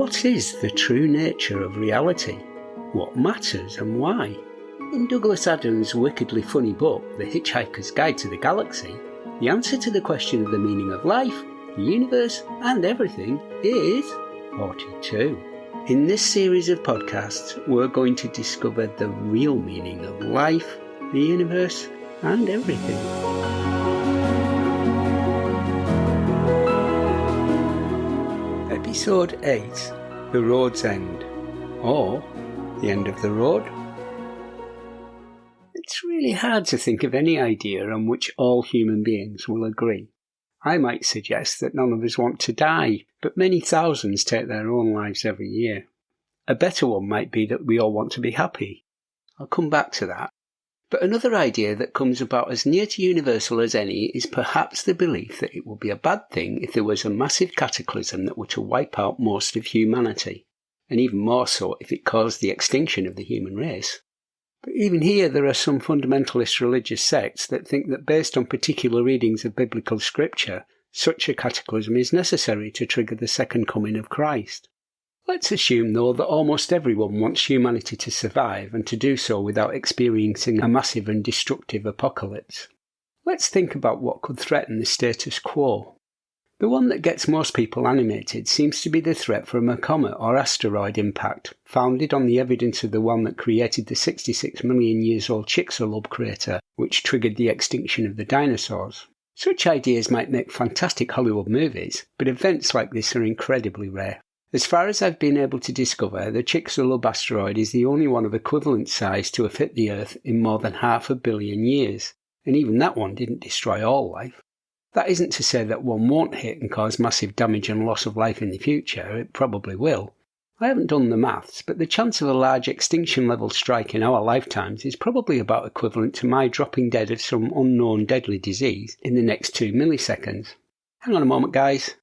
What is the true nature of reality? What matters and why? In Douglas Adams' wickedly funny book, The Hitchhiker's Guide to the Galaxy, the answer to the question of the meaning of life, the universe, and everything is 42. In this series of podcasts, we're going to discover the real meaning of life, the universe, and everything. Episode 8, The Road's End, or The End of the Road. It's really hard to think of any idea on which all human beings will agree. I might suggest that none of us want to die, but many thousands take their own lives every year. A better one might be that we all want to be happy. I'll come back to that. But another idea that comes about as near to universal as any is perhaps the belief that it would be a bad thing if there was a massive cataclysm that were to wipe out most of humanity, and even more so if it caused the extinction of the human race. But even here there are some fundamentalist religious sects that think that based on particular readings of biblical scripture, such a cataclysm is necessary to trigger the second coming of Christ. Let's assume, though, that almost everyone wants humanity to survive and to do so without experiencing a massive and destructive apocalypse. Let's think about what could threaten the status quo. The one that gets most people animated seems to be the threat from a comet or asteroid impact, founded on the evidence of the one that created the 66 million years old Chicxulub crater, which triggered the extinction of the dinosaurs. Such ideas might make fantastic Hollywood movies, but events like this are incredibly rare. As far as I've been able to discover, the Chicxulub asteroid is the only one of equivalent size to have hit the Earth in more than 500 million years, and even that one didn't destroy all life. That isn't to say that one won't hit and cause massive damage and loss of life in the future, it probably will. I haven't done the maths, but the chance of a large extinction level strike in our lifetimes is probably about equivalent to my dropping dead of some unknown deadly disease in the next 2 milliseconds. Hang on a moment, guys.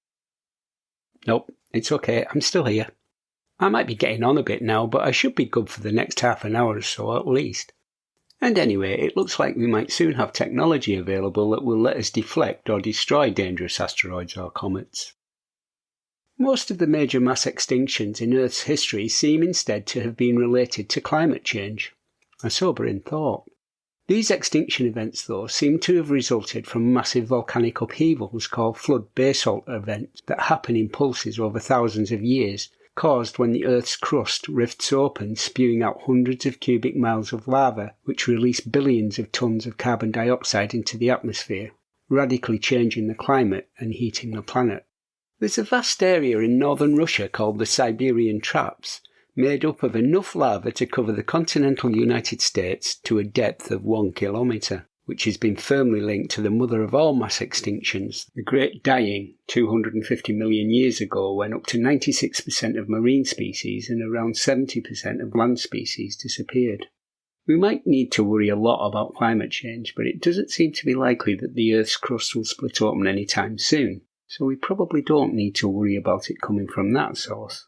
Nope. It's okay, I'm still here. I might be getting on a bit now, but I should be good for the next half an hour or so at least. And anyway, it looks like we might soon have technology available that will let us deflect or destroy dangerous asteroids or comets. Most of the major mass extinctions in Earth's history seem instead to have been related to climate change. A sobering thought. These extinction events, though, seem to have resulted from massive volcanic upheavals called flood basalt events that happen in pulses over thousands of years, caused when the Earth's crust rifts open, spewing out hundreds of cubic miles of lava, which release billions of tons of carbon dioxide into the atmosphere, radically changing the climate and heating the planet. There's a vast area in northern Russia called the Siberian Traps, made up of enough lava to cover the continental United States to a depth of 1 kilometre, which has been firmly linked to the mother of all mass extinctions, the Great Dying, 250 million years ago, when up to 96% of marine species and around 70% of land species disappeared. We might need to worry a lot about climate change, but it doesn't seem to be likely that the Earth's crust will split open anytime soon, so we probably don't need to worry about it coming from that source.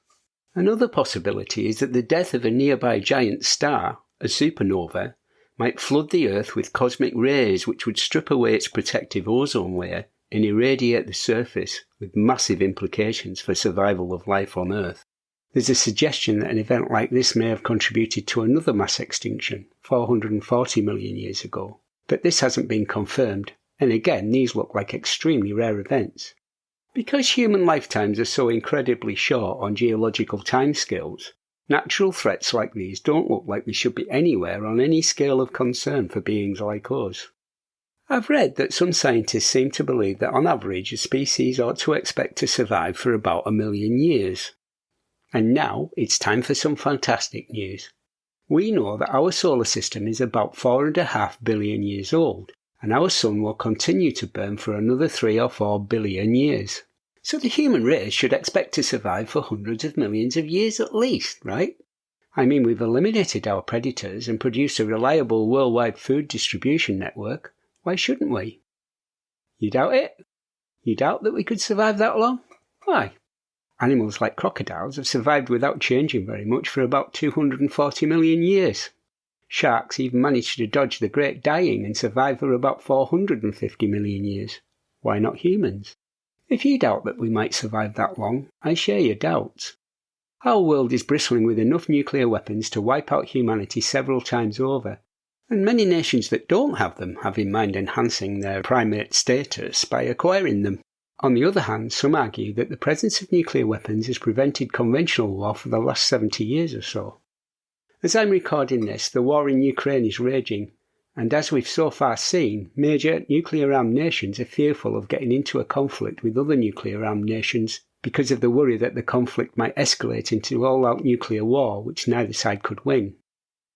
Another possibility is that the death of a nearby giant star, a supernova, might flood the Earth with cosmic rays which would strip away its protective ozone layer and irradiate the surface, with massive implications for survival of life on Earth. There's a suggestion that an event like this may have contributed to another mass extinction, 440 million years ago, but this hasn't been confirmed, and again these look like extremely rare events. Because human lifetimes are so incredibly short on geological timescales, natural threats like these don't look like they should be anywhere on any scale of concern for beings like us. I've read that some scientists seem to believe that on average a species ought to expect to survive for about 1 million years. And now it's time for some fantastic news. We know that our solar system is about 4.5 billion years old, and our sun will continue to burn for another 3 or 4 billion years. So the human race should expect to survive for hundreds of millions of years at least, right? I mean, we've eliminated our predators and produced a reliable worldwide food distribution network. Why shouldn't we? You doubt it? You doubt that we could survive that long? Why? Animals like crocodiles have survived without changing very much for about 240 million years. Sharks even managed to dodge the Great Dying and survive for about 450 million years. Why not humans? If you doubt that we might survive that long, I share your doubts. Our world is bristling with enough nuclear weapons to wipe out humanity several times over, and many nations that don't have them have in mind enhancing their primate status by acquiring them. On the other hand, some argue that the presence of nuclear weapons has prevented conventional war for the last 70 years or so. As I'm recording this, the war in Ukraine is raging, and as we've so far seen, major nuclear-armed nations are fearful of getting into a conflict with other nuclear-armed nations because of the worry that the conflict might escalate into all-out nuclear war, which neither side could win.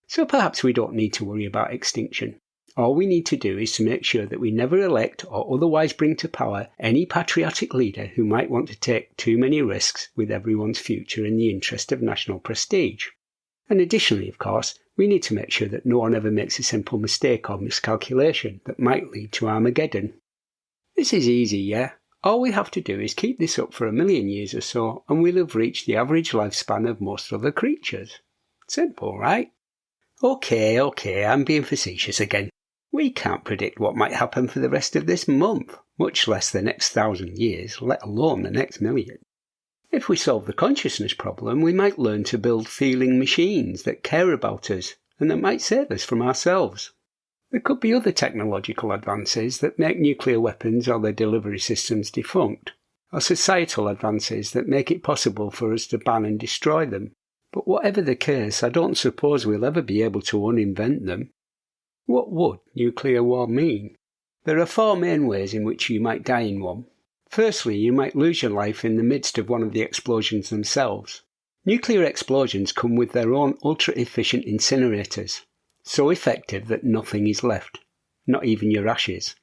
So perhaps we don't need to worry about extinction. All we need to do is to make sure that we never elect or otherwise bring to power any patriotic leader who might want to take too many risks with everyone's future in the interest of national prestige. And additionally, of course, we need to make sure that no one ever makes a simple mistake or miscalculation that might lead to Armageddon. This is easy, yeah? All we have to do is keep this up for 1 million years or so, and we'll have reached the average lifespan of most other creatures. Simple, right? Okay, I'm being facetious again. We can't predict what might happen for the rest of this month, much less the next 1,000 years, let alone the next million. If we solve the consciousness problem, we might learn to build feeling machines that care about us and that might save us from ourselves. There could be other technological advances that make nuclear weapons or their delivery systems defunct, or societal advances that make it possible for us to ban and destroy them. But whatever the case, I don't suppose we'll ever be able to uninvent them. What would nuclear war mean? There are 4 main ways in which you might die in one. Firstly, you might lose your life in the midst of one of the explosions themselves. Nuclear explosions come with their own ultra-efficient incinerators, so effective that nothing is left, not even your ashes.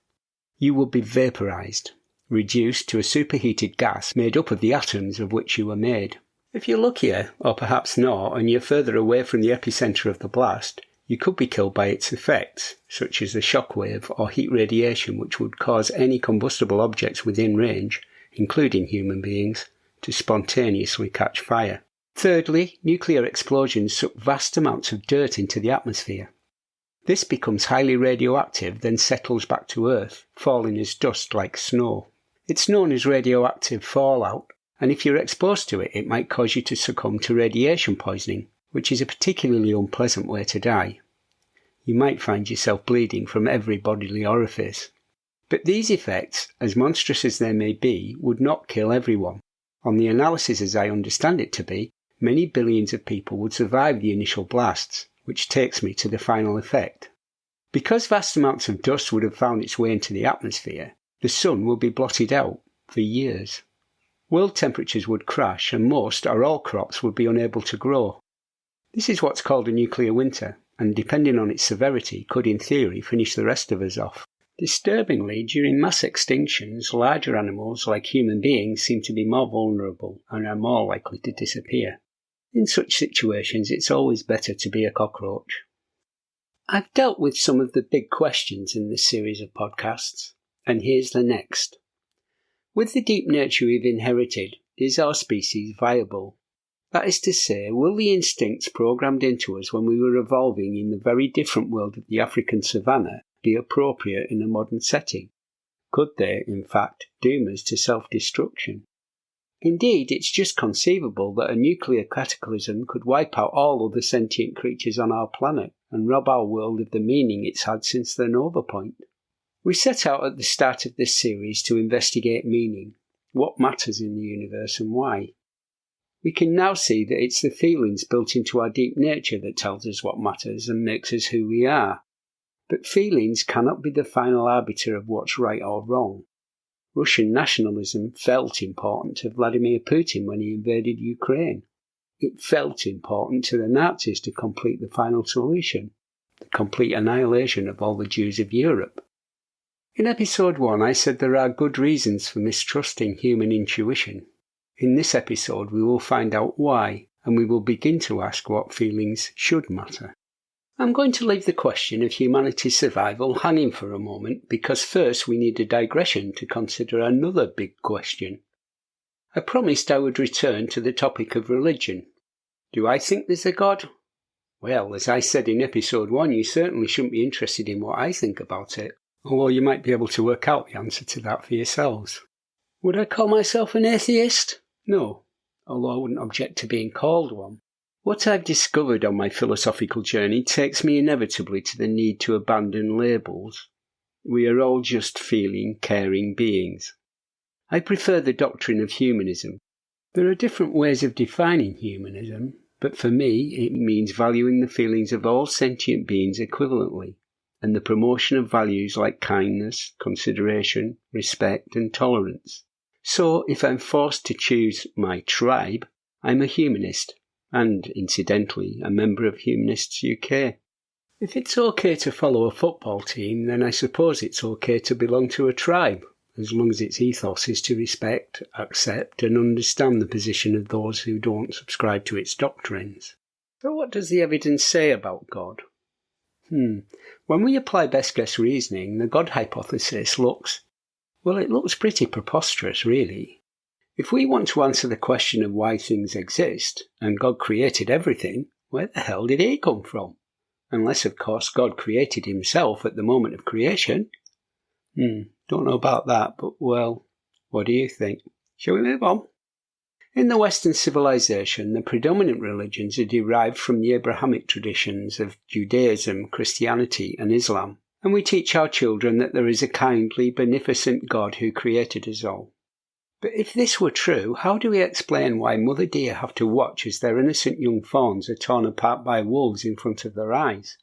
You will be vaporized, reduced to a superheated gas made up of the atoms of which you were made. If you're luckier, or perhaps not, and you're further away from the epicenter of the blast, you could be killed by its effects, such as the shockwave or heat radiation which would cause any combustible objects within range, including human beings, to spontaneously catch fire. Thirdly, nuclear explosions suck vast amounts of dirt into the atmosphere. This becomes highly radioactive, then settles back to Earth, falling as dust like snow. It's known as radioactive fallout, and if you're exposed to it, it might cause you to succumb to radiation poisoning, which is a particularly unpleasant way to die. You might find yourself bleeding from every bodily orifice. But these effects, as monstrous as they may be, would not kill everyone. On the analysis as I understand it to be, many billions of people would survive the initial blasts, which takes me to the final effect. Because vast amounts of dust would have found its way into the atmosphere, the sun will be blotted out for years. World temperatures would crash and most or all crops would be unable to grow. This is what's called a nuclear winter, and depending on its severity could in theory finish the rest of us off. Disturbingly, during mass extinctions, larger animals like human beings seem to be more vulnerable and are more likely to disappear. In such situations, it's always better to be a cockroach. I've dealt with some of the big questions in this series of podcasts, and here's the next. With the deep nature we've inherited, is our species viable? That is to say, will the instincts programmed into us when we were evolving in the very different world of the African savannah be appropriate in a modern setting? Could they, in fact, doom us to self-destruction? Indeed, it's just conceivable that a nuclear cataclysm could wipe out all other sentient creatures on our planet and rob our world of the meaning it's had since the nova point. We set out at the start of this series to investigate meaning, what matters in the universe and why. We can now see that it's the feelings built into our deep nature that tells us what matters and makes us who we are. But feelings cannot be the final arbiter of what's right or wrong. Russian nationalism felt important to Vladimir Putin when he invaded Ukraine. It felt important to the Nazis to complete the final solution, the complete annihilation of all the Jews of Europe. In episode 1, I said there are good reasons for mistrusting human intuition. In this episode, we will find out why, and we will begin to ask what feelings should matter. I'm going to leave the question of humanity's survival hanging for a moment, because first we need a digression to consider another big question. I promised I would return to the topic of religion. Do I think there's a God? Well, as I said in episode 1, you certainly shouldn't be interested in what I think about it, although you might be able to work out the answer to that for yourselves. Would I call myself an atheist? No. although I wouldn't object to being called one. What I've discovered on my philosophical journey takes me inevitably to the need to abandon labels. We are all just feeling, caring beings. I prefer the doctrine of humanism. There are different ways of defining humanism, but for me it means valuing the feelings of all sentient beings equivalently, and the promotion of values like kindness, consideration, respect and tolerance. So if I'm forced to choose my tribe, I'm a humanist, and incidentally a member of Humanists UK. If it's okay to follow a football team, then I suppose it's okay to belong to a tribe, as long as its ethos is to respect, accept and understand the position of those who don't subscribe to its doctrines. So what does the evidence say about God? When we apply best guess reasoning, the God hypothesis looks pretty preposterous, really. If we want to answer the question of why things exist, and God created everything, where the hell did he come from? Unless, of course, God created himself at the moment of creation. Don't know about that, but well, what do you think? Shall we move on? In the Western civilization, the predominant religions are derived from the Abrahamic traditions of Judaism, Christianity and Islam, and we teach our children that there is a kindly, beneficent God who created us all. But if this were true, how do we explain why mother deer have to watch as their innocent young fawns are torn apart by wolves in front of their eyes?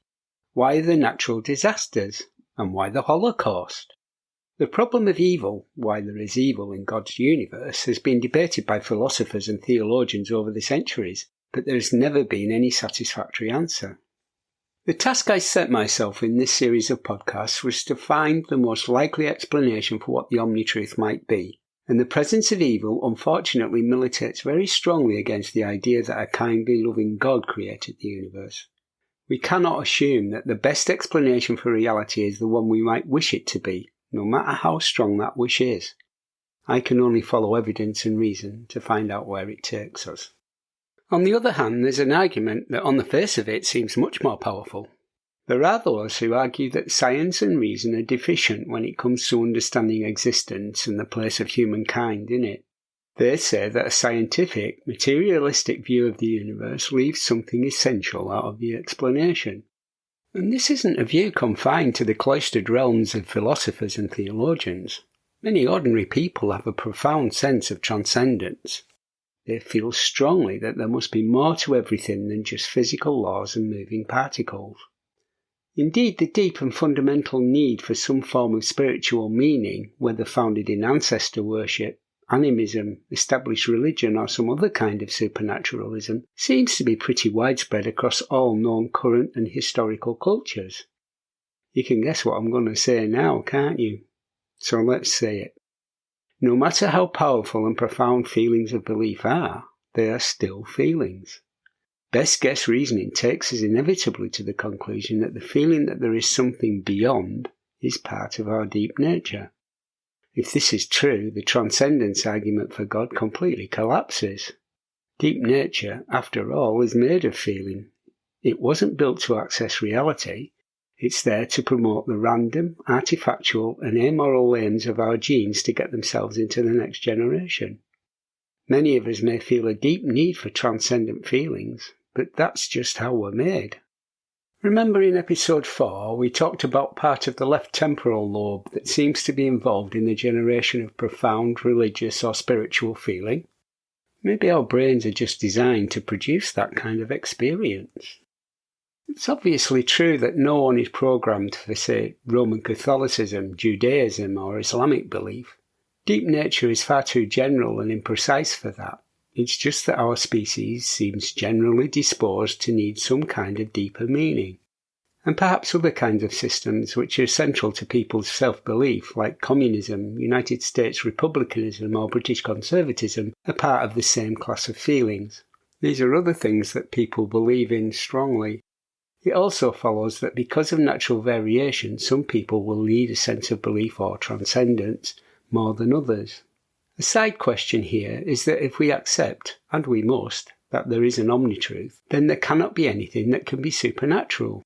Why the natural disasters? And why the Holocaust? The problem of evil, why there is evil in God's universe, has been debated by philosophers and theologians over the centuries, but there has never been any satisfactory answer. The task I set myself in this series of podcasts was to find the most likely explanation for what the omnitruth might be, and the presence of evil unfortunately militates very strongly against the idea that a kindly, loving God created the universe. We cannot assume that the best explanation for reality is the one we might wish it to be, no matter how strong that wish is. I can only follow evidence and reason to find out where it takes us. On the other hand, there's an argument that on the face of it seems much more powerful. There are those who argue that science and reason are deficient when it comes to understanding existence and the place of humankind in it. They say that a scientific, materialistic view of the universe leaves something essential out of the explanation. And this isn't a view confined to the cloistered realms of philosophers and theologians. Many ordinary people have a profound sense of transcendence. They feel strongly that there must be more to everything than just physical laws and moving particles. Indeed, the deep and fundamental need for some form of spiritual meaning, whether founded in ancestor worship, animism, established religion or some other kind of supernaturalism, seems to be pretty widespread across all known current and historical cultures. You can guess what I'm going to say now, can't you? So let's say it. No matter how powerful and profound feelings of belief are, they are still feelings. Best guess reasoning takes us inevitably to the conclusion that the feeling that there is something beyond is part of our deep nature. If this is true, the transcendence argument for God completely collapses. Deep nature, after all, is made of feeling. It wasn't built to access reality. It's there to promote the random, artifactual and amoral aims of our genes to get themselves into the next generation. Many of us may feel a deep need for transcendent feelings, but that's just how we're made. Remember in episode 4 we talked about part of the left temporal lobe that seems to be involved in the generation of profound religious or spiritual feeling? Maybe our brains are just designed to produce that kind of experience. It's obviously true that no one is programmed for, say, Roman Catholicism, Judaism or Islamic belief. Deep nature is far too general and imprecise for that. It's just that our species seems generally disposed to need some kind of deeper meaning, and perhaps other kinds of systems which are central to people's self-belief, like communism, United States republicanism or British conservatism, are part of the same class of feelings. These are other things that people believe in strongly. It also follows that because of natural variation, some people will need a sense of belief or transcendence more than others. A side question here is that if we accept, and we must, that there is an omnitruth, then there cannot be anything that can be supernatural.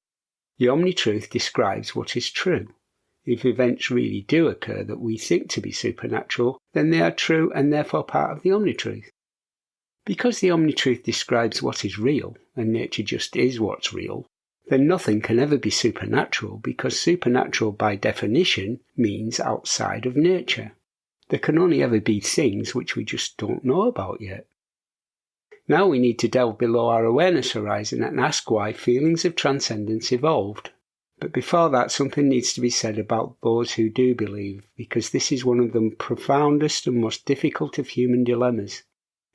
The omnitruth describes what is true. If events really do occur that we think to be supernatural, then they are true and therefore part of the omnitruth. Because the omnitruth describes what is real, and nature just is what's real, then nothing can ever be supernatural, because supernatural by definition means outside of nature. There can only ever be things which we just don't know about yet. Now we need to delve below our awareness horizon and ask why feelings of transcendence evolved. But before that, something needs to be said about those who do believe, because this is one of the profoundest and most difficult of human dilemmas.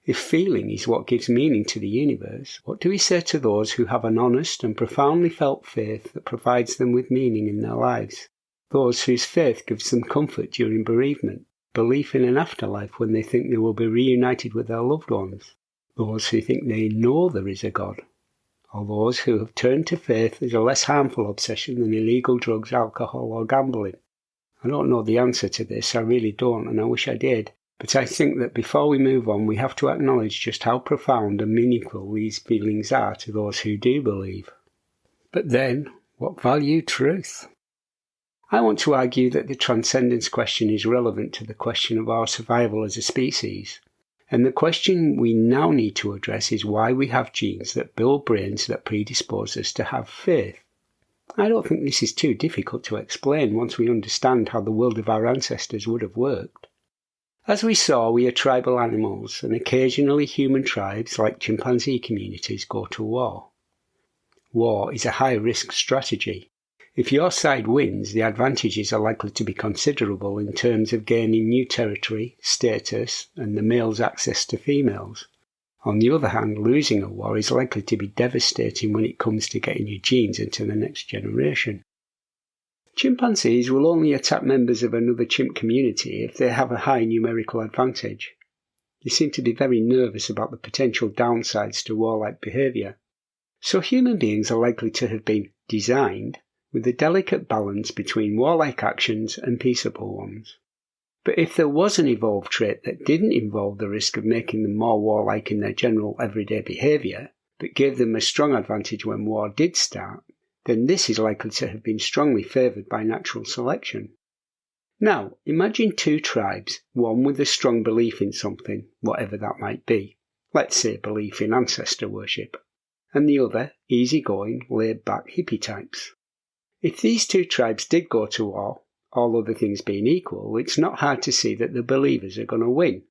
If feeling is what gives meaning to the universe, what do we say to those who have an honest and profoundly felt faith that provides them with meaning in their lives? Those whose faith gives them comfort during bereavement, belief in an afterlife when they think they will be reunited with their loved ones? Those who think they know there is a God? Or those who have turned to faith as a less harmful obsession than illegal drugs, alcohol or gambling? I don't know the answer to this, I really don't, and I wish I did. But I think that before we move on, we have to acknowledge just how profound and meaningful these feelings are to those who do believe. But then, what value truth? I want to argue that the transcendence question is relevant to the question of our survival as a species. And the question we now need to address is why we have genes that build brains that predispose us to have faith. I don't think this is too difficult to explain once we understand how the world of our ancestors would have worked. As we saw, we are tribal animals, and occasionally human tribes, like chimpanzee communities, go to war. War is a high-risk strategy. If your side wins, the advantages are likely to be considerable in terms of gaining new territory, status, and the male's access to females. On the other hand, losing a war is likely to be devastating when it comes to getting your genes into the next generation. Chimpanzees will only attack members of another chimp community if they have a high numerical advantage. They seem to be very nervous about the potential downsides to warlike behaviour. So human beings are likely to have been designed with a delicate balance between warlike actions and peaceable ones. But if there was an evolved trait that didn't involve the risk of making them more warlike in their general everyday behaviour, but gave them a strong advantage when war did start, then this is likely to have been strongly favoured by natural selection. Now, imagine two tribes, one with a strong belief in something, whatever that might be, let's say belief in ancestor worship, and the other, easygoing, laid-back hippie types. If these two tribes did go to war, all other things being equal, it's not hard to see that the believers are going to win.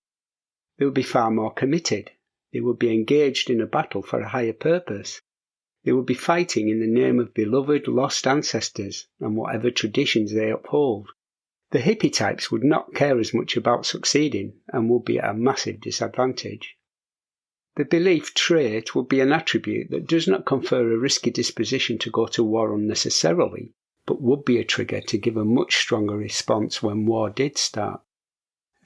They would be far more committed. They would be engaged in a battle for a higher purpose. They would be fighting in the name of beloved lost ancestors and whatever traditions they uphold. The hippie types would not care as much about succeeding and would be at a massive disadvantage. The belief trait would be an attribute that does not confer a risky disposition to go to war unnecessarily, but would be a trigger to give a much stronger response when war did start.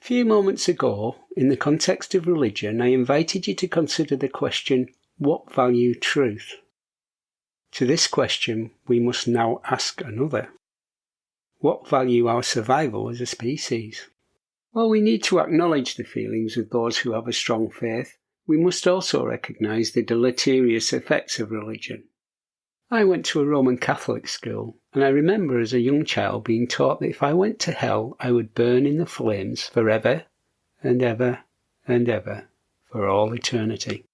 A few moments ago, in the context of religion, I invited you to consider the question, what value truth? To this question, we must now ask another. What value our survival as a species? While we need to acknowledge the feelings of those who have a strong faith, we must also recognise the deleterious effects of religion. I went to a Roman Catholic school, and I remember as a young child being taught that if I went to hell, I would burn in the flames forever and ever and ever, for all eternity.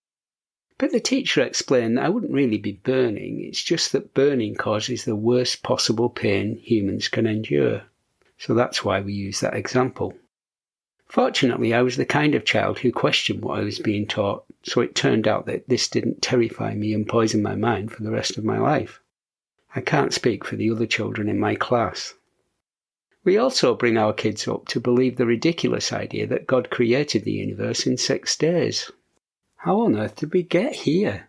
But the teacher explained that I wouldn't really be burning, it's just that burning causes the worst possible pain humans can endure. So that's why we use that example. Fortunately, I was the kind of child who questioned what I was being taught, so it turned out that this didn't terrify me and poison my mind for the rest of my life. I can't speak for the other children in my class. We also bring our kids up to believe the ridiculous idea that God created the universe in 6 days. How on earth did we get here?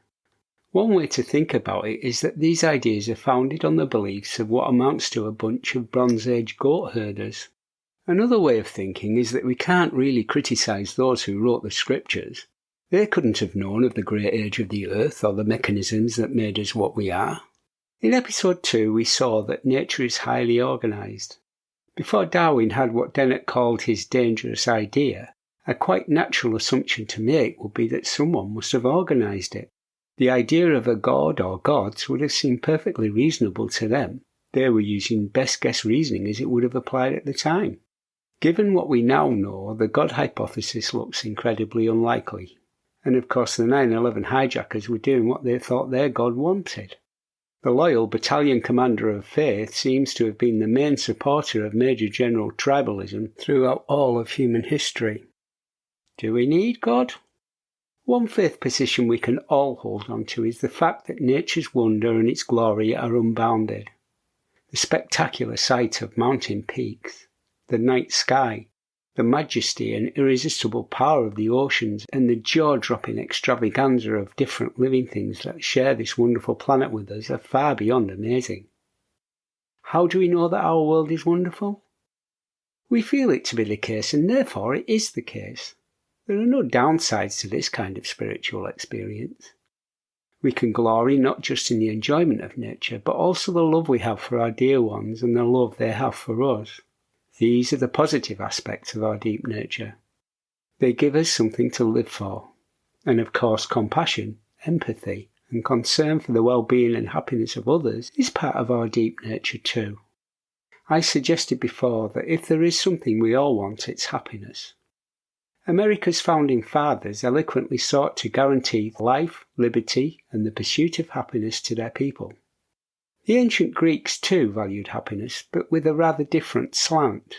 One way to think about it is that these ideas are founded on the beliefs of what amounts to a bunch of Bronze Age goat herders. Another way of thinking is that we can't really criticise those who wrote the scriptures. They couldn't have known of the great age of the earth or the mechanisms that made us what we are. In episode 2 we saw that nature is highly organised. Before Darwin had what Dennett called his dangerous idea, a quite natural assumption to make would be that someone must have organised it. The idea of a god or gods would have seemed perfectly reasonable to them. They were using best guess reasoning as it would have applied at the time. Given what we now know, the God hypothesis looks incredibly unlikely. And of course the 9/11 hijackers were doing what they thought their God wanted. The loyal battalion commander of faith seems to have been the main supporter of Major General tribalism throughout all of human history. Do we need God? One faith position we can all hold on to is the fact that nature's wonder and its glory are unbounded. The spectacular sight of mountain peaks, the night sky, the majesty and irresistible power of the oceans, and the jaw-dropping extravaganza of different living things that share this wonderful planet with us are far beyond amazing. How do we know that our world is wonderful? We feel it to be the case, and therefore it is the case. There are no downsides to this kind of spiritual experience. We can glory not just in the enjoyment of nature, but also the love we have for our dear ones and the love they have for us. These are the positive aspects of our deep nature. They give us something to live for. And of course, compassion, empathy, and concern for the well-being and happiness of others is part of our deep nature too. I suggested before that if there is something we all want, it's happiness. America's founding fathers eloquently sought to guarantee life, liberty, and the pursuit of happiness to their people. The ancient Greeks too valued happiness, but with a rather different slant.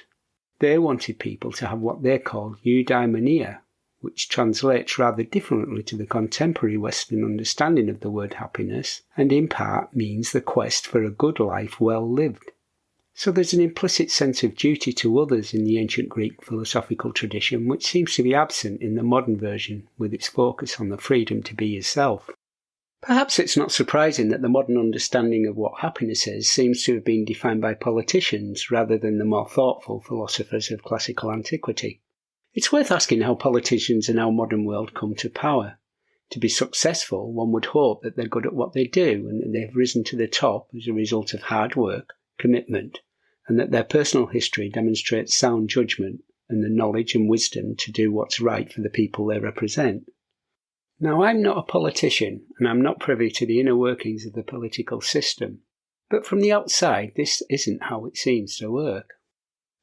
They wanted people to have what they called eudaimonia, which translates rather differently to the contemporary Western understanding of the word happiness, and in part means the quest for a good life well lived. So there's an implicit sense of duty to others in the ancient Greek philosophical tradition which seems to be absent in the modern version with its focus on the freedom to be yourself. Perhaps it's not surprising that the modern understanding of what happiness is seems to have been defined by politicians rather than the more thoughtful philosophers of classical antiquity. It's worth asking how politicians in our modern world come to power. To be successful, one would hope that they're good at what they do and that they've risen to the top as a result of hard work, commitment, and that their personal history demonstrates sound judgment and the knowledge and wisdom to do what's right for the people they represent. Now, I'm not a politician, and I'm not privy to the inner workings of the political system, but from the outside, this isn't how it seems to work.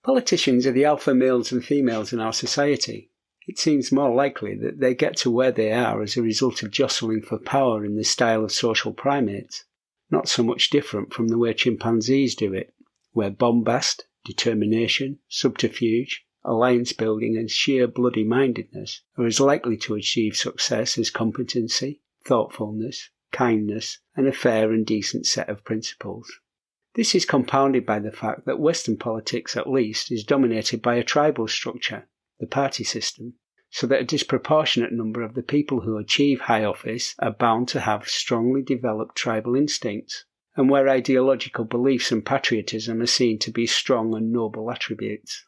Politicians are the alpha males and females in our society. It seems more likely that they get to where they are as a result of jostling for power in the style of social primates, not so much different from the way chimpanzees do it, where bombast, determination, subterfuge, alliance building and sheer bloody-mindedness are as likely to achieve success as competency, thoughtfulness, kindness, and a fair and decent set of principles. This is compounded by the fact that Western politics, at least, is dominated by a tribal structure, the party system, so that a disproportionate number of the people who achieve high office are bound to have strongly developed tribal instincts, and where ideological beliefs and patriotism are seen to be strong and noble attributes.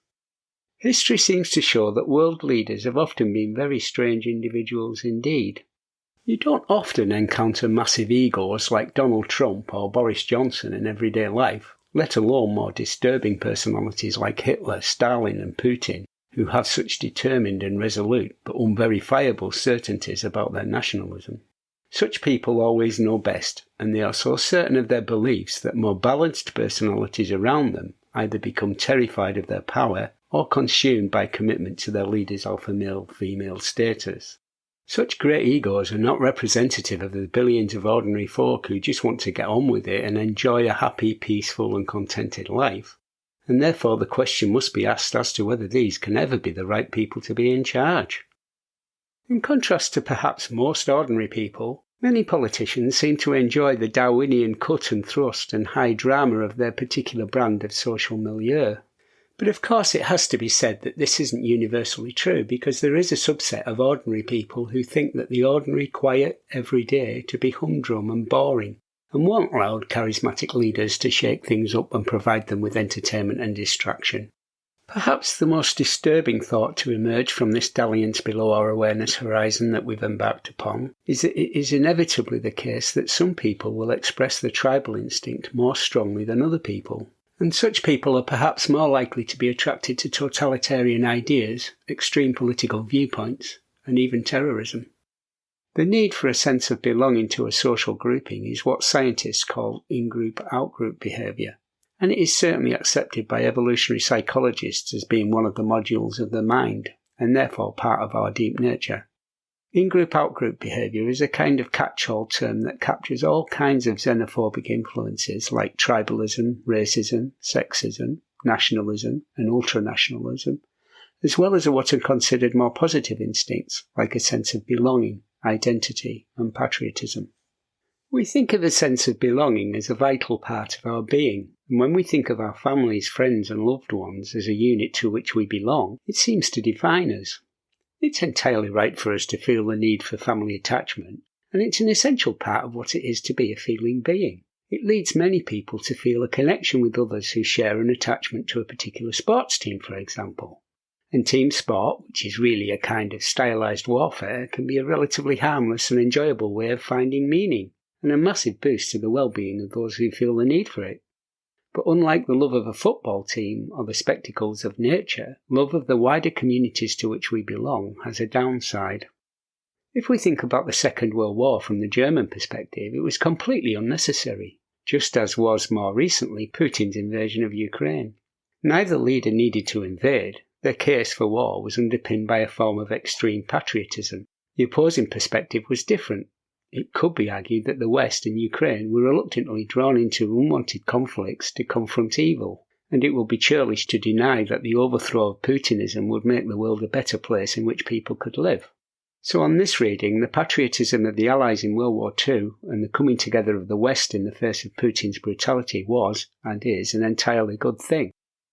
History seems to show that world leaders have often been very strange individuals indeed. You don't often encounter massive egos like Donald Trump or Boris Johnson in everyday life, let alone more disturbing personalities like Hitler, Stalin and Putin, who have such determined and resolute but unverifiable certainties about their nationalism. Such people always know best, and they are so certain of their beliefs that more balanced personalities around them either become terrified of their power or consumed by commitment to their leader's alpha male-female status. Such great egos are not representative of the billions of ordinary folk who just want to get on with it and enjoy a happy, peaceful and contented life, and therefore the question must be asked as to whether these can ever be the right people to be in charge. In contrast to perhaps most ordinary people, many politicians seem to enjoy the Darwinian cut and thrust and high drama of their particular brand of social milieu. But of course it has to be said that this isn't universally true, because there is a subset of ordinary people who think that the ordinary, quiet, everyday to be humdrum and boring, and want loud, charismatic leaders to shake things up and provide them with entertainment and distraction. Perhaps the most disturbing thought to emerge from this dalliance below our awareness horizon that we've embarked upon is that it is inevitably the case that some people will express the tribal instinct more strongly than other people. And such people are perhaps more likely to be attracted to totalitarian ideas, extreme political viewpoints, and even terrorism. The need for a sense of belonging to a social grouping is what scientists call in-group, out-group behaviour, and it is certainly accepted by evolutionary psychologists as being one of the modules of the mind, and therefore part of our deep nature. In-group, out-group behaviour is a kind of catch-all term that captures all kinds of xenophobic influences like tribalism, racism, sexism, nationalism and ultranationalism, as well as what are considered more positive instincts like a sense of belonging, identity and patriotism. We think of a sense of belonging as a vital part of our being, and when we think of our families, friends and loved ones as a unit to which we belong, it seems to define us. It's entirely right for us to feel the need for family attachment, and it's an essential part of what it is to be a feeling being. It leads many people to feel a connection with others who share an attachment to a particular sports team, for example. And team sport, which is really a kind of stylised warfare, can be a relatively harmless and enjoyable way of finding meaning, and a massive boost to the well-being of those who feel the need for it. But unlike the love of a football team or the spectacles of nature, love of the wider communities to which we belong has a downside. If we think about the Second World War from the German perspective, it was completely unnecessary, just as was more recently Putin's invasion of Ukraine. Neither leader needed to invade. Their case for war was underpinned by a form of extreme patriotism. The opposing perspective was different. It could be argued that the West and Ukraine were reluctantly drawn into unwanted conflicts to confront evil, and it would be churlish to deny that the overthrow of Putinism would make the world a better place in which people could live. So on this reading, the patriotism of the Allies in World War II and the coming together of the West in the face of Putin's brutality was, and is, an entirely good thing.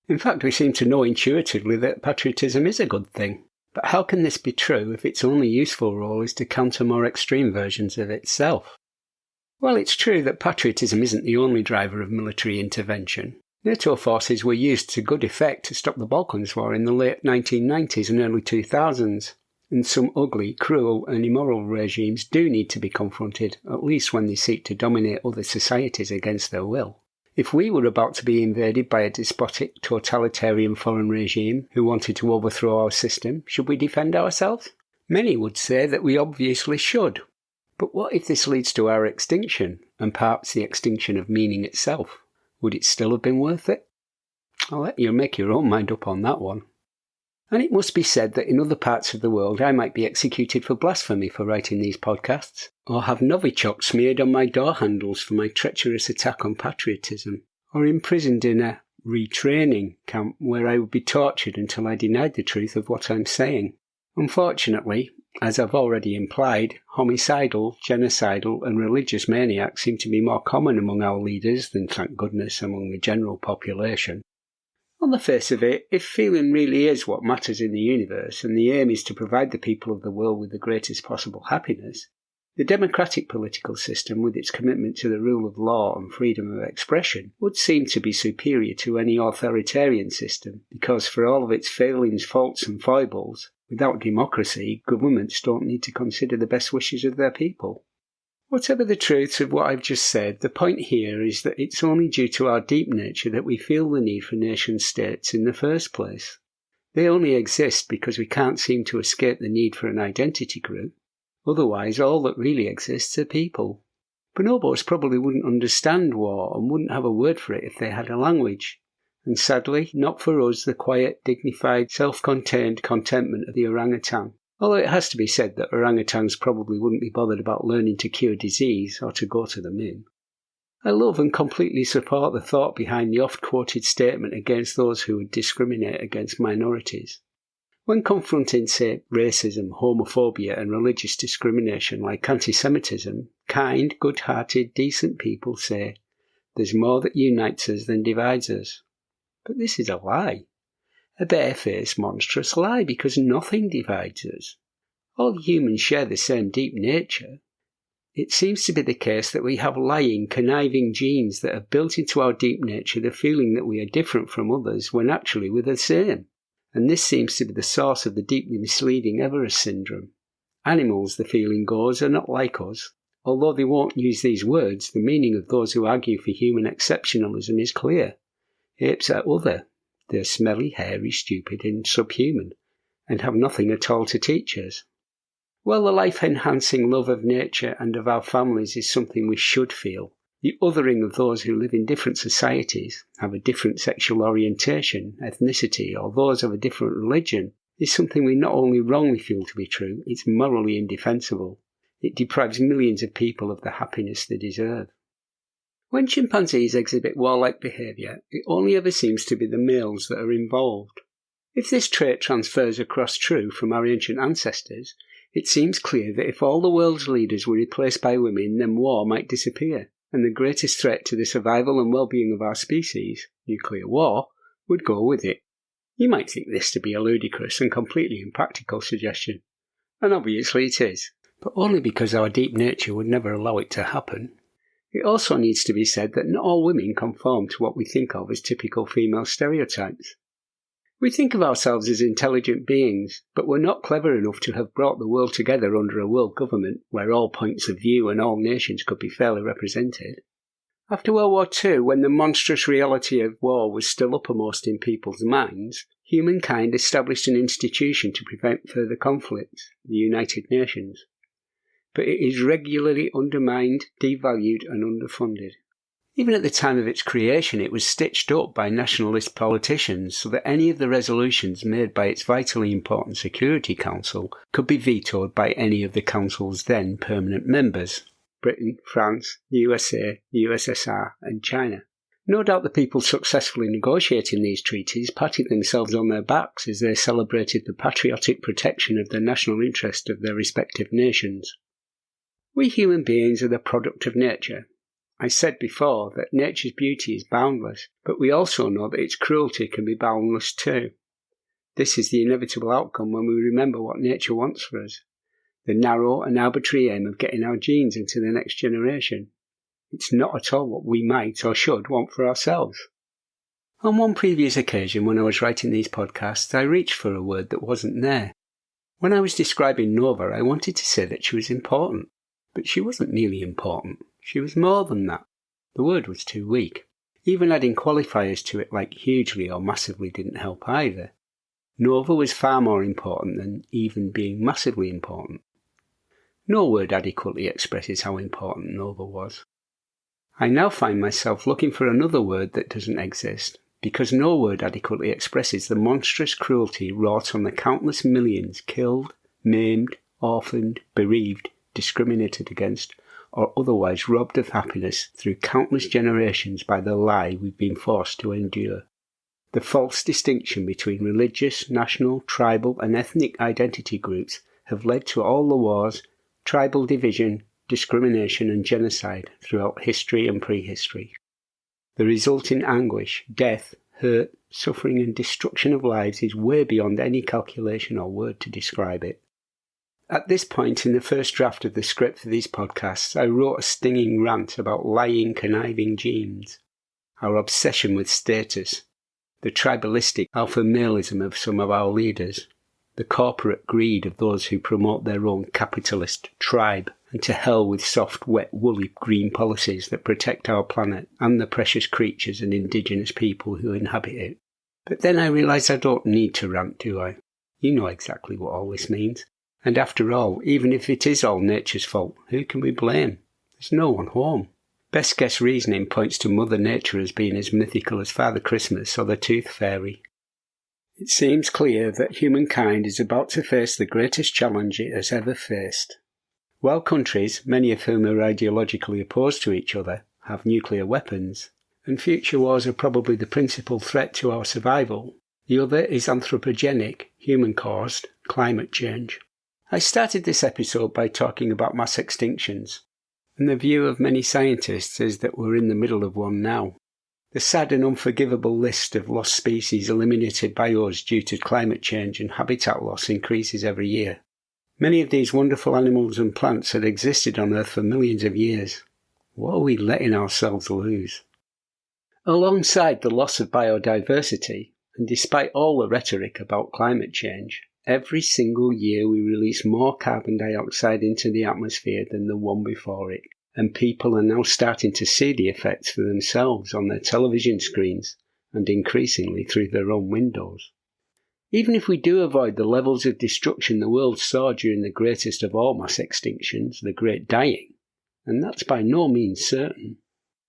In fact, we seem to know intuitively that patriotism is a good thing. But how can this be true if its only useful role is to counter more extreme versions of itself? Well, it's true that patriotism isn't the only driver of military intervention. NATO forces were used to good effect to stop the Balkans War in the late 1990s and early 2000s, and some ugly, cruel and immoral regimes do need to be confronted, at least when they seek to dominate other societies against their will. If we were about to be invaded by a despotic, totalitarian foreign regime who wanted to overthrow our system, should we defend ourselves? Many would say that we obviously should. But what if this leads to our extinction, and perhaps the extinction of meaning itself? Would it still have been worth it? I'll let you make your own mind up on that one. And it must be said that in other parts of the world I might be executed for blasphemy for writing these podcasts, or have Novichok smeared on my door handles for my treacherous attack on patriotism, or imprisoned in a retraining camp where I would be tortured until I denied the truth of what I'm saying. Unfortunately, as I've already implied, homicidal, genocidal and religious maniacs seem to be more common among our leaders than, thank goodness, among the general population. On the face of it, if feeling really is what matters in the universe and the aim is to provide the people of the world with the greatest possible happiness, the democratic political system with its commitment to the rule of law and freedom of expression would seem to be superior to any authoritarian system because for all of its failings, faults and foibles, without democracy, governments don't need to consider the best wishes of their people. Whatever the truths of what I've just said, the point here is that it's only due to our deep nature that we feel the need for nation-states in the first place. They only exist because we can't seem to escape the need for an identity group. Otherwise, all that really exists are people. Bonobos probably wouldn't understand war and wouldn't have a word for it if they had a language. And sadly, not for us the quiet, dignified, self-contained contentment of the orangutan. Although it has to be said that orangutans probably wouldn't be bothered about learning to cure disease or to go to the moon. I love and completely support the thought behind the oft-quoted statement against those who would discriminate against minorities. When confronting, say, racism, homophobia and religious discrimination like anti-Semitism, kind, good-hearted, decent people say, "There's more that unites us than divides us." But this is a lie. A barefaced, monstrous lie, because nothing divides us. All humans share the same deep nature. It seems to be the case that we have lying, conniving genes that have built into our deep nature the feeling that we are different from others when actually we're the same. And this seems to be the source of the deeply misleading Everest syndrome. Animals, the feeling goes, are not like us. Although they won't use these words, the meaning of those who argue for human exceptionalism is clear. Apes are other. They're smelly, hairy, stupid and subhuman, and have nothing at all to teach us. Well, the life-enhancing love of nature and of our families is something we should feel. The othering of those who live in different societies, have a different sexual orientation, ethnicity, or those of a different religion, is something we not only wrongly feel to be true, it's morally indefensible. It deprives millions of people of the happiness they deserve. When chimpanzees exhibit warlike behaviour, it only ever seems to be the males that are involved. If this trait transfers across true from our ancient ancestors, it seems clear that if all the world's leaders were replaced by women, then war might disappear, and the greatest threat to the survival and well-being of our species, nuclear war, would go with it. You might think this to be a ludicrous and completely impractical suggestion, and obviously it is, but only because our deep nature would never allow it to happen. It also needs to be said that not all women conform to what we think of as typical female stereotypes. We think of ourselves as intelligent beings, but we're not clever enough to have brought the world together under a world government where all points of view and all nations could be fairly represented. After World War II, when the monstrous reality of war was still uppermost in people's minds, humankind established an institution to prevent further conflicts, the United Nations. But it is regularly undermined, devalued and underfunded. Even at the time of its creation, it was stitched up by nationalist politicians so that any of the resolutions made by its vitally important Security Council could be vetoed by any of the Council's then permanent members: Britain, France, USA, USSR and China. No doubt the people successfully negotiating these treaties patted themselves on their backs as they celebrated the patriotic protection of the national interest of their respective nations. We human beings are the product of nature. I said before that nature's beauty is boundless, but we also know that its cruelty can be boundless too. This is the inevitable outcome when we remember what nature wants for us: the narrow and arbitrary aim of getting our genes into the next generation. It's not at all what we might or should want for ourselves. On one previous occasion when I was writing these podcasts, I reached for a word that wasn't there. When I was describing Nova, I wanted to say that she was important. But she wasn't merely important, she was more than that. The word was too weak. Even adding qualifiers to it like hugely or massively didn't help either. Nova was far more important than even being massively important. No word adequately expresses how important Nova was. I now find myself looking for another word that doesn't exist, because no word adequately expresses the monstrous cruelty wrought on the countless millions killed, maimed, orphaned, bereaved, discriminated against, or otherwise robbed of happiness through countless generations by the lie we've been forced to endure. The false distinction between religious, national, tribal and ethnic identity groups have led to all the wars, tribal division, discrimination and genocide throughout history and prehistory. The resulting anguish, death, hurt, suffering and destruction of lives is way beyond any calculation or word to describe it. At this point in the first draft of the script for these podcasts, I wrote a stinging rant about lying, conniving genes, our obsession with status, the tribalistic alpha maleism of some of our leaders, the corporate greed of those who promote their own capitalist tribe, and to hell with soft, wet, woolly green policies that protect our planet and the precious creatures and indigenous people who inhabit it. But then I realised I don't need to rant, do I? You know exactly what all this means. And after all, even if it is all nature's fault, who can we blame? There's no one home. Best guess reasoning points to Mother Nature as being as mythical as Father Christmas or the Tooth Fairy. It seems clear that humankind is about to face the greatest challenge it has ever faced. While countries, many of whom are ideologically opposed to each other, have nuclear weapons, and future wars are probably the principal threat to our survival, the other is anthropogenic, human-caused, climate change. I started this episode by talking about mass extinctions, and the view of many scientists is that we're in the middle of one now. The sad and unforgivable list of lost species eliminated by us due to climate change and habitat loss increases every year. Many of these wonderful animals and plants had existed on Earth for millions of years. What are we letting ourselves lose? Alongside the loss of biodiversity, and despite all the rhetoric about climate change, every single year we release more carbon dioxide into the atmosphere than the one before it, and people are now starting to see the effects for themselves on their television screens and increasingly through their own windows. Even if we do avoid the levels of destruction the world saw during the greatest of all mass extinctions, the Great Dying, and that's by no means certain,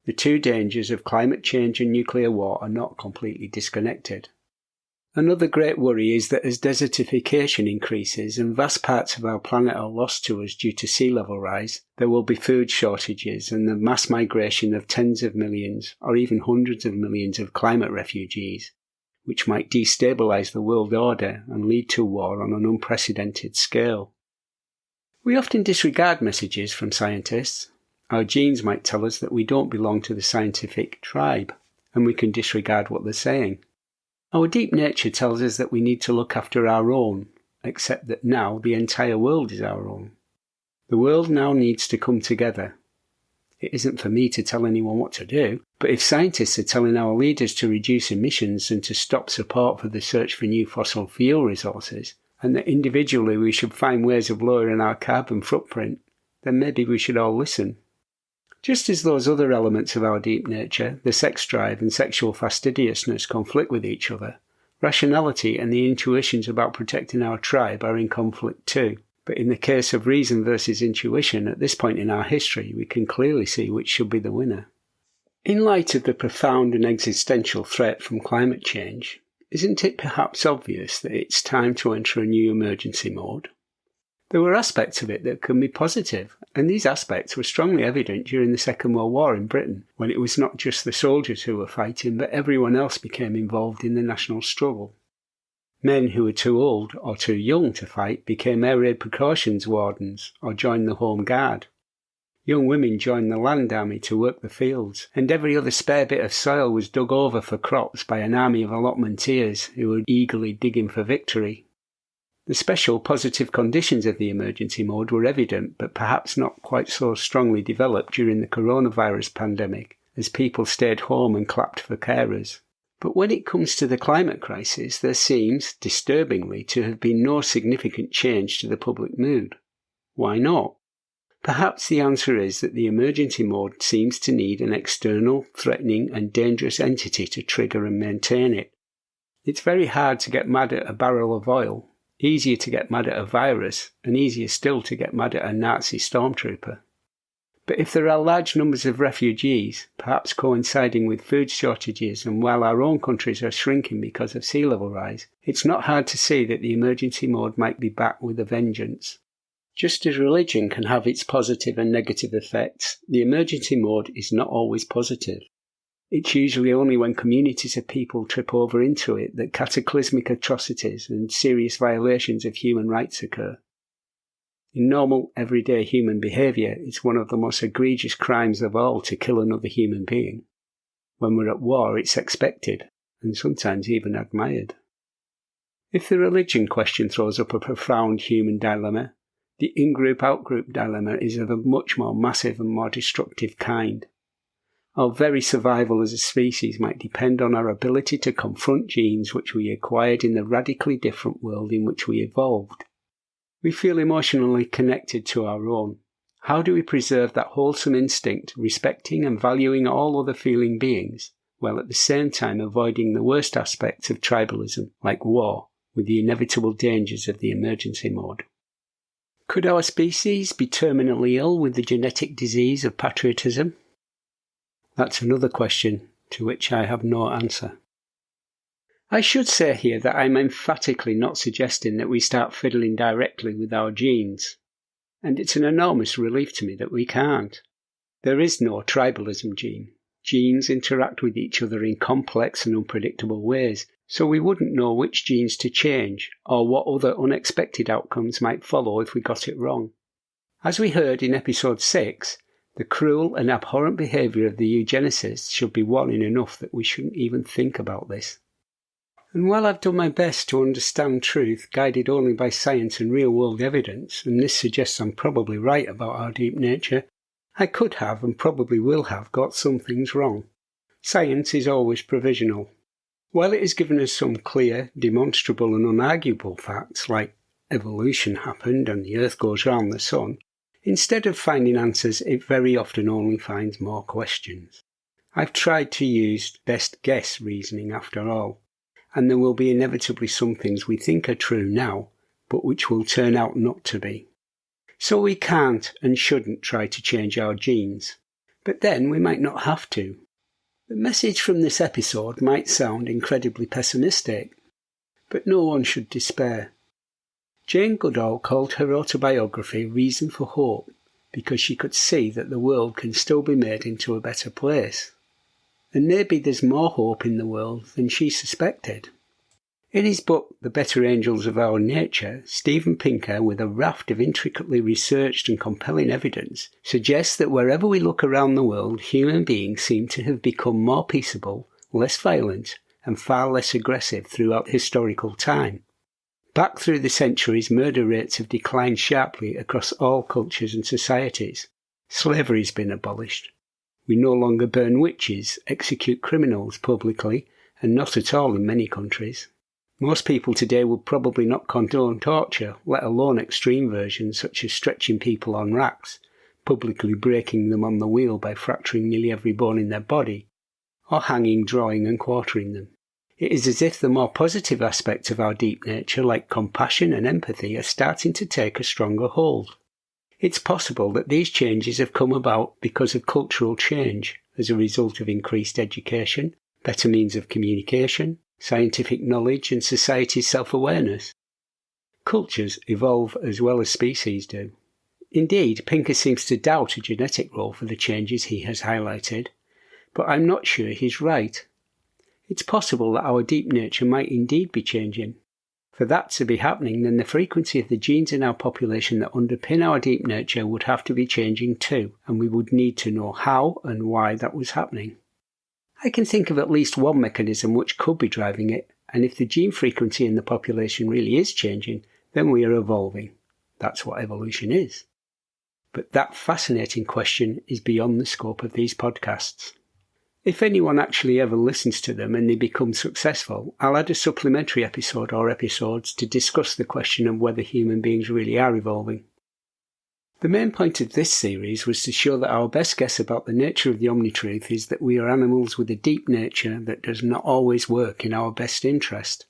the two dangers of climate change and nuclear war are not completely disconnected. Another great worry is that as desertification increases and vast parts of our planet are lost to us due to sea level rise, there will be food shortages and the mass migration of tens of millions or even hundreds of millions of climate refugees, which might destabilise the world order and lead to war on an unprecedented scale. We often disregard messages from scientists. Our genes might tell us that we don't belong to the scientific tribe, and we can disregard what they're saying. Our deep nature tells us that we need to look after our own, except that now the entire world is our own. The world now needs to come together. It isn't for me to tell anyone what to do, but if scientists are telling our leaders to reduce emissions and to stop support for the search for new fossil fuel resources, and that individually we should find ways of lowering our carbon footprint, then maybe we should all listen. Just as those other elements of our deep nature, the sex drive and sexual fastidiousness, conflict with each other, rationality and the intuitions about protecting our tribe are in conflict too. But in the case of reason versus intuition, at this point in our history, we can clearly see which should be the winner. In light of the profound and existential threat from climate change, isn't it perhaps obvious that it's time to enter a new emergency mode? There were aspects of it that can be positive, and these aspects were strongly evident during the Second World War in Britain, when it was not just the soldiers who were fighting, but everyone else became involved in the national struggle. Men who were too old or too young to fight became air raid precautions wardens or joined the Home Guard. Young women joined the Land Army to work the fields, and every other spare bit of soil was dug over for crops by an army of allotmenteers who were eagerly digging for victory. The special positive conditions of the emergency mode were evident, but perhaps not quite so strongly developed during the coronavirus pandemic, as people stayed home and clapped for carers. But when it comes to the climate crisis, there seems, disturbingly, to have been no significant change to the public mood. Why not? Perhaps the answer is that the emergency mode seems to need an external, threatening and dangerous entity to trigger and maintain it. It's very hard to get mad at a barrel of oil, easier to get mad at a virus, and easier still to get mad at a Nazi stormtrooper. But if there are large numbers of refugees, perhaps coinciding with food shortages, and while our own countries are shrinking because of sea level rise, it's not hard to see that the emergency mode might be back with a vengeance. Just as religion can have its positive and negative effects, the emergency mode is not always positive. It's usually only when communities of people trip over into it that cataclysmic atrocities and serious violations of human rights occur. In normal, everyday human behaviour, it's one of the most egregious crimes of all to kill another human being. When we're at war, it's expected, and sometimes even admired. If the religion question throws up a profound human dilemma, the in-group, out-group dilemma is of a much more massive and more destructive kind. Our very survival as a species might depend on our ability to confront genes which we acquired in the radically different world in which we evolved. We feel emotionally connected to our own. How do we preserve that wholesome instinct, respecting and valuing all other feeling beings, while at the same time avoiding the worst aspects of tribalism, like war, with the inevitable dangers of the emergency mode? Could our species be terminally ill with the genetic disease of patriotism? That's another question to which I have no answer. I should say here that I'm emphatically not suggesting that we start fiddling directly with our genes, and it's an enormous relief to me that we can't. There is no tribalism gene. Genes interact with each other in complex and unpredictable ways, so we wouldn't know which genes to change or what other unexpected outcomes might follow if we got it wrong. As we heard in episode 6, the cruel and abhorrent behaviour of the eugenicists should be warning enough that we shouldn't even think about this. And while I've done my best to understand truth guided only by science and real-world evidence, and this suggests I'm probably right about our deep nature, I could have and probably will have got some things wrong. Science is always provisional. While it has given us some clear, demonstrable and unarguable facts like evolution happened and the Earth goes round the Sun, instead of finding answers, it very often only finds more questions. I've tried to use best guess reasoning after all, and there will be inevitably some things we think are true now, but which will turn out not to be. So we can't and shouldn't try to change our genes, but then we might not have to. The message from this episode might sound incredibly pessimistic. But no one should despair. Jane Goodall called her autobiography Reason for Hope because she could see that the world can still be made into a better place. And maybe there's more hope in the world than she suspected. In his book, The Better Angels of Our Nature, Steven Pinker, with a raft of intricately researched and compelling evidence, suggests that wherever we look around the world, human beings seem to have become more peaceable, less violent, and far less aggressive throughout historical time. Back through the centuries, murder rates have declined sharply across all cultures and societies. Slavery's been abolished. We no longer burn witches, execute criminals publicly, and not at all in many countries. Most people today would probably not condone torture, let alone extreme versions such as stretching people on racks, publicly breaking them on the wheel by fracturing nearly every bone in their body, or hanging, drawing and quartering them. It is as if the more positive aspects of our deep nature, like compassion and empathy, are starting to take a stronger hold. It's possible that these changes have come about because of cultural change, as a result of increased education, better means of communication, scientific knowledge and society's self-awareness. Cultures evolve as well as species do. Indeed, Pinker seems to doubt a genetic role for the changes he has highlighted, but I'm not sure he's right. It's possible that our deep nature might indeed be changing. For that to be happening, then the frequency of the genes in our population that underpin our deep nature would have to be changing too, and we would need to know how and why that was happening. I can think of at least one mechanism which could be driving it, and if the gene frequency in the population really is changing, then we are evolving. That's what evolution is. But that fascinating question is beyond the scope of these podcasts. If anyone actually ever listens to them and they become successful, I'll add a supplementary episode or episodes to discuss the question of whether human beings really are evolving. The main point of this series was to show that our best guess about the nature of the omni-truth is that we are animals with a deep nature that does not always work in our best interest.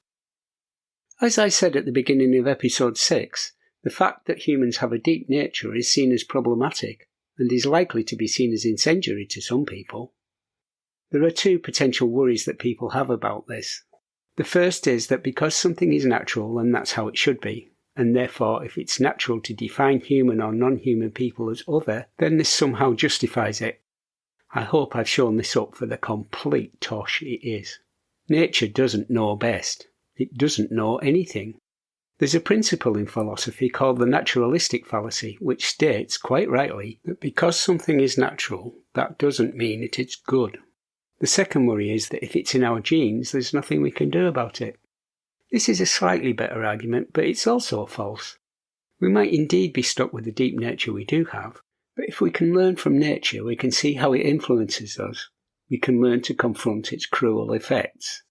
As I said at the beginning of episode 6, the fact that humans have a deep nature is seen as problematic and is likely to be seen as incendiary to some people. There are two potential worries that people have about this. The first is that because something is natural, then that's how it should be, and therefore if it's natural to define human or non-human people as other, then this somehow justifies it. I hope I've shown this up for the complete tosh it is. Nature doesn't know best. It doesn't know anything. There's a principle in philosophy called the naturalistic fallacy, which states, quite rightly, that because something is natural, that doesn't mean it is good. The second worry is that if it's in our genes, there's nothing we can do about it. This is a slightly better argument, but it's also false. We might indeed be stuck with the deep nature we do have, but if we can learn from nature, we can see how it influences us. We can learn to confront its cruel effects.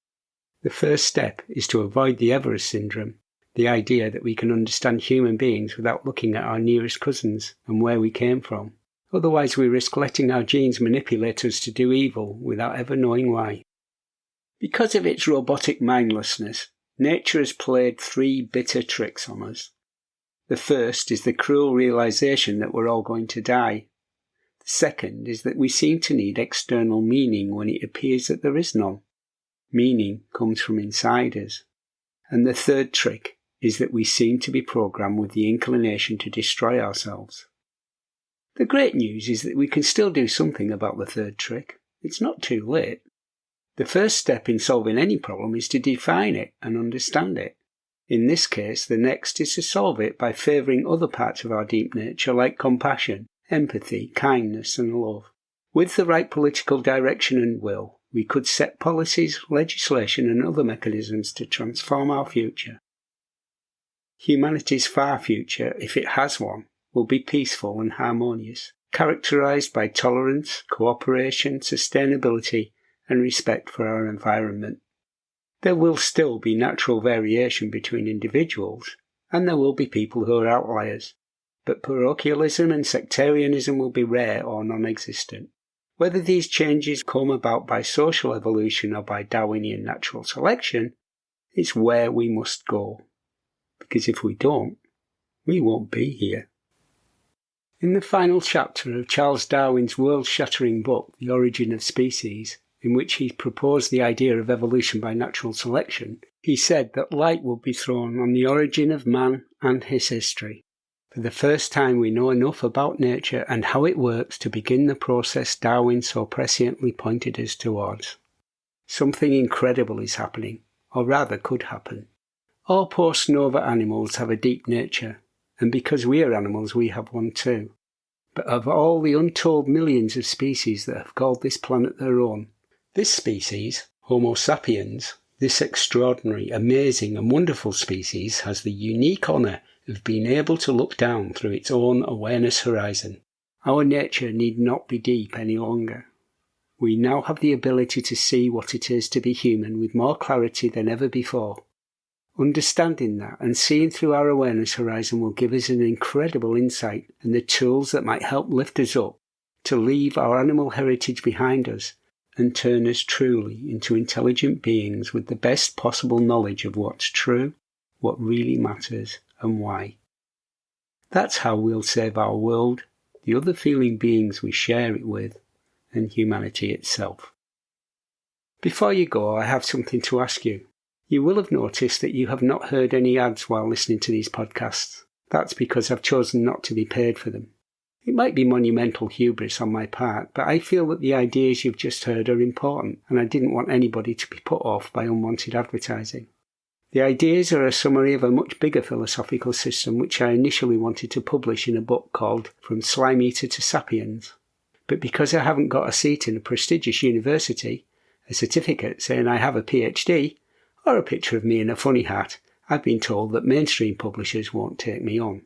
The first step is to avoid the Everest syndrome, the idea that we can understand human beings without looking at our nearest cousins and where we came from. Otherwise we risk letting our genes manipulate us to do evil without ever knowing why. Because of its robotic mindlessness, nature has played 3 bitter tricks on us. The first is the cruel realization that we're all going to die. The second is that we seem to need external meaning when it appears that there is none. Meaning comes from inside us. And the third trick is that we seem to be programmed with the inclination to destroy ourselves. The great news is that we can still do something about the third trick. It's not too late. The first step in solving any problem is to define it and understand it. In this case, the next is to solve it by favouring other parts of our deep nature like compassion, empathy, kindness and love. With the right political direction and will, we could set policies, legislation and other mechanisms to transform our future. Humanity's far future, if it has one, will be peaceful and harmonious, characterised by tolerance, cooperation, sustainability and respect for our environment. There will still be natural variation between individuals, and there will be people who are outliers, but parochialism and sectarianism will be rare or non-existent. Whether these changes come about by social evolution or by Darwinian natural selection, it's where we must go. Because if we don't, we won't be here. In the final chapter of Charles Darwin's world-shattering book, The Origin of Species, in which he proposed the idea of evolution by natural selection, He said that light would be thrown on the origin of man and his history. For the first time we know enough about nature and how it works to begin the process Darwin so presciently pointed us towards. Something incredible is happening, or rather could happen. All post-nova animals have a deep nature, and because we are animals we have one too. But of all the untold millions of species that have called this planet their own, this species, Homo sapiens, this extraordinary, amazing and wonderful species has the unique honour of being able to look down through its own awareness horizon. Our nature need not be deep any longer. We now have the ability to see what it is to be human with more clarity than ever before. Understanding that and seeing through our awareness horizon will give us an incredible insight and the tools that might help lift us up to leave our animal heritage behind us and turn us truly into intelligent beings with the best possible knowledge of what's true, what really matters, and why. That's how we'll save our world, the other feeling beings we share it with, and humanity itself. Before you go, I have something to ask you. You will have noticed that you have not heard any ads while listening to these podcasts. That's because I've chosen not to be paid for them. It might be monumental hubris on my part, but I feel that the ideas you've just heard are important, and I didn't want anybody to be put off by unwanted advertising. The ideas are a summary of a much bigger philosophical system which I initially wanted to publish in a book called From Slime Eater to Sapiens. But because I haven't got a seat in a prestigious university, a certificate saying I have a PhD, or a picture of me in a funny hat, I've been told that mainstream publishers won't take me on.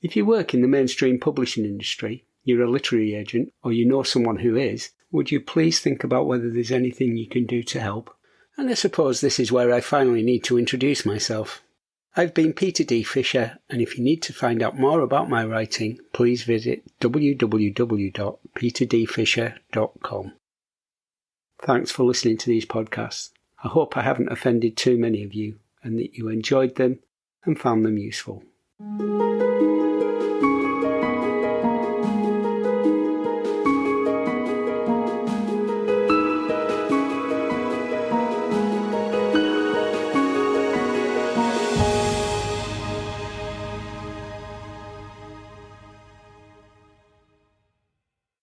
If you work in the mainstream publishing industry, you're a literary agent, or you know someone who is, would you please think about whether there's anything you can do to help? And I suppose this is where I finally need to introduce myself. I've been Peter D. Fisher, and if you need to find out more about my writing, please visit www.peterdfisher.com. Thanks for listening to these podcasts. I hope I haven't offended too many of you, and that you enjoyed them and found them useful.